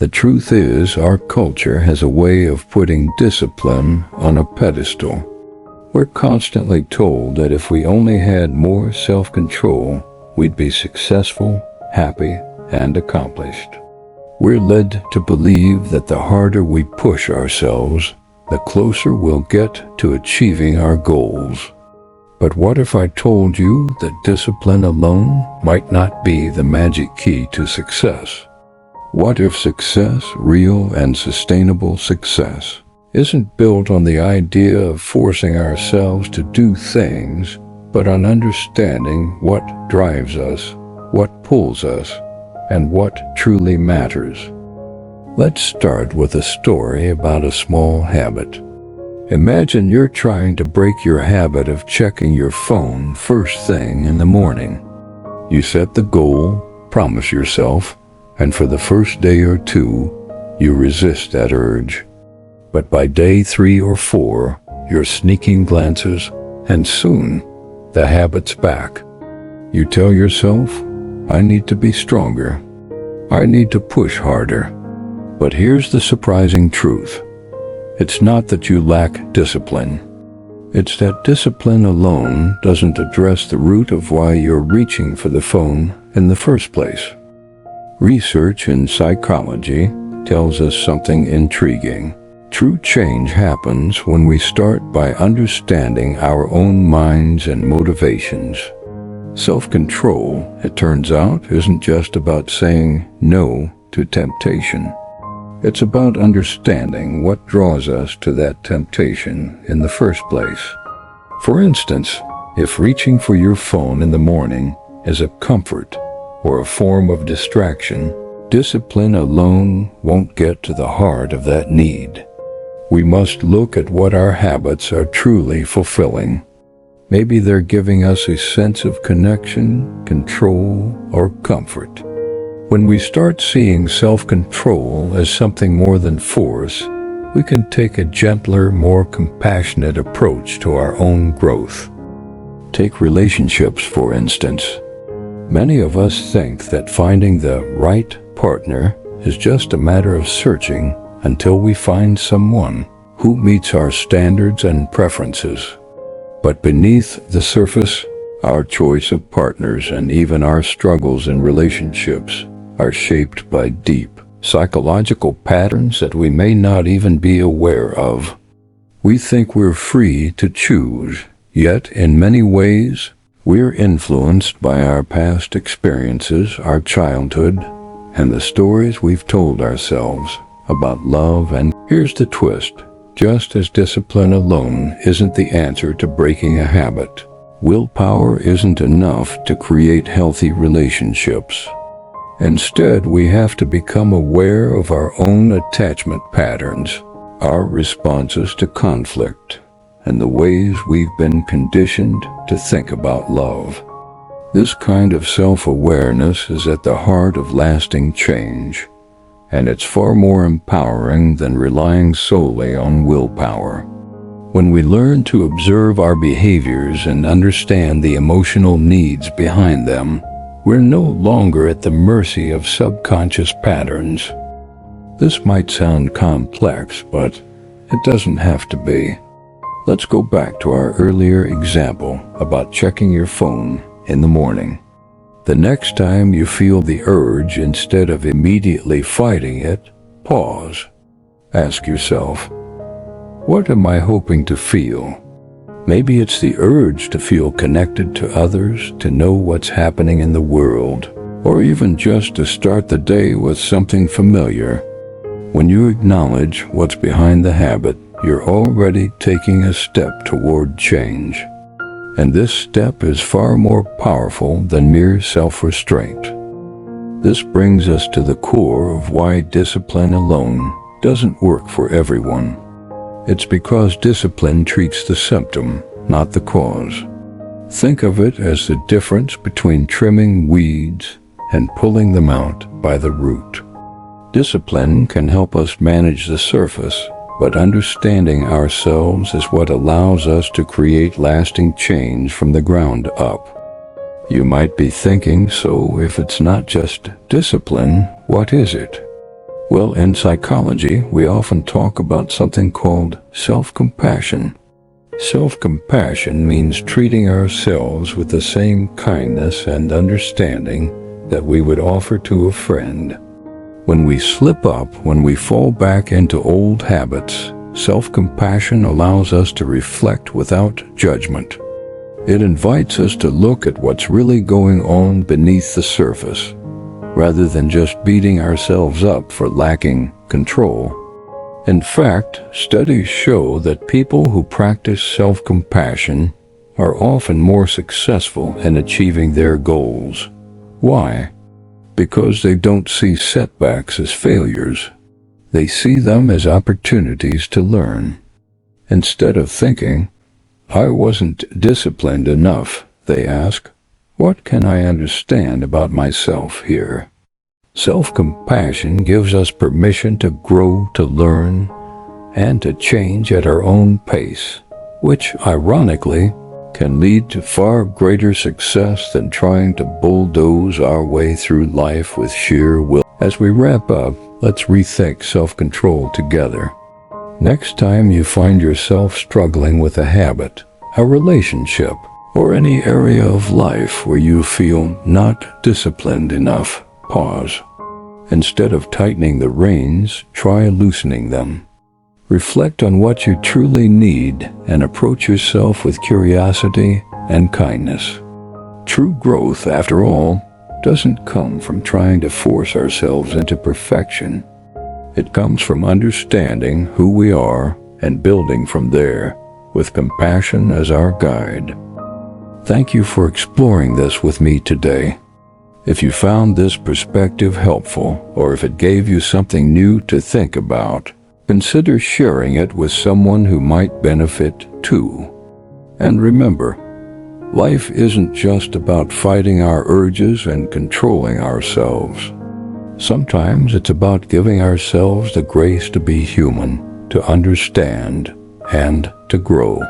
The truth is, our culture has a way of putting discipline on a pedestal. We're constantly told that if we only had more self-control, we'd be successful, happy, and accomplished. We're led to believe that the harder we push ourselves, the closer we'll get to achieving our goals. But what if I told you that discipline alone might not be the magic key to success? What if success, real and sustainable success, isn't built on the idea of forcing ourselves to do things, but on understanding what drives us, what pulls us, and what truly matters? Let's start with a story about a small habit. Imagine you're trying to break your habit of checking your phone first thing in the morning. You set the goal, promise yourself, and for the first day or two, you resist that urge. But by day 3 or 4, you're sneaking glances, and soon, the habit's back. You tell yourself, I need to be stronger. I need to push harder. But here's the surprising truth. It's not that you lack discipline. It's that discipline alone doesn't address the root of why you're reaching for the phone in the first place. Research in psychology tells us something intriguing. True change happens when we start by understanding our own minds and motivations. Self-control, it turns out, isn't just about saying no to temptation. It's about understanding what draws us to that temptation in the first place. For instance, if reaching for your phone in the morning is a comfort or a form of distraction, discipline alone won't get to the heart of that need. We must look at what our habits are truly fulfilling. Maybe they're giving us a sense of connection, control, or comfort. When we start seeing self-control as something more than force, we can take a gentler, more compassionate approach to our own growth. Take relationships, for instance. Many of us think that finding the right partner is just a matter of searching until we find someone who meets our standards and preferences. But beneath the surface, our choice of partners and even our struggles in relationships are shaped by deep psychological patterns that we may not even be aware of. We think we're free to choose, yet in many ways, we're influenced by our past experiences, our childhood, and the stories we've told ourselves about love. And here's the twist. Just as discipline alone isn't the answer to breaking a habit, willpower isn't enough to create healthy relationships. Instead, we have to become aware of our own attachment patterns, our responses to conflict, and the ways we've been conditioned to think about love. This kind of self-awareness is at the heart of lasting change, and it's far more empowering than relying solely on willpower. When we learn to observe our behaviors and understand the emotional needs behind them, we're no longer at the mercy of subconscious patterns. This might sound complex, but it doesn't have to be. Let's go back to our earlier example about checking your phone in the morning. The next time you feel the urge, instead of immediately fighting it, pause. Ask yourself, what am I hoping to feel? Maybe it's the urge to feel connected to others, to know what's happening in the world, or even just to start the day with something familiar. When you acknowledge what's behind the habit, you're already taking a step toward change. And this step is far more powerful than mere self-restraint. This brings us to the core of why discipline alone doesn't work for everyone. It's because discipline treats the symptom, not the cause. Think of it as the difference between trimming weeds and pulling them out by the root. Discipline can help us manage the surface, but understanding ourselves is what allows us to create lasting change from the ground up. You might be thinking, so if it's not just discipline, what is it? Well, in psychology, we often talk about something called self-compassion. Self-compassion means treating ourselves with the same kindness and understanding that we would offer to a friend. When we slip up, when we fall back into old habits, self-compassion allows us to reflect without judgment. It invites us to look at what's really going on beneath the surface, rather than just beating ourselves up for lacking control. In fact, studies show that people who practice self-compassion are often more successful in achieving their goals. Why? Because they don't see setbacks as failures. They see them as opportunities to learn. Instead of thinking, "I wasn't disciplined enough," they ask, "What can I understand about myself here?" Self-compassion gives us permission to grow, to learn, and to change at our own pace, which, ironically, can lead to far greater success than trying to bulldoze our way through life with sheer will. As we wrap up, let's rethink self-control together. Next time you find yourself struggling with a habit, a relationship, or any area of life where you feel not disciplined enough, pause. Instead of tightening the reins, try loosening them. Reflect on what you truly need and approach yourself with curiosity and kindness. True growth, after all, doesn't come from trying to force ourselves into perfection. It comes from understanding who we are and building from there, with compassion as our guide. Thank you for exploring this with me today. If you found this perspective helpful, or if it gave you something new to think about, consider sharing it with someone who might benefit too. And remember, life isn't just about fighting our urges and controlling ourselves. Sometimes it's about giving ourselves the grace to be human, to understand, and to grow.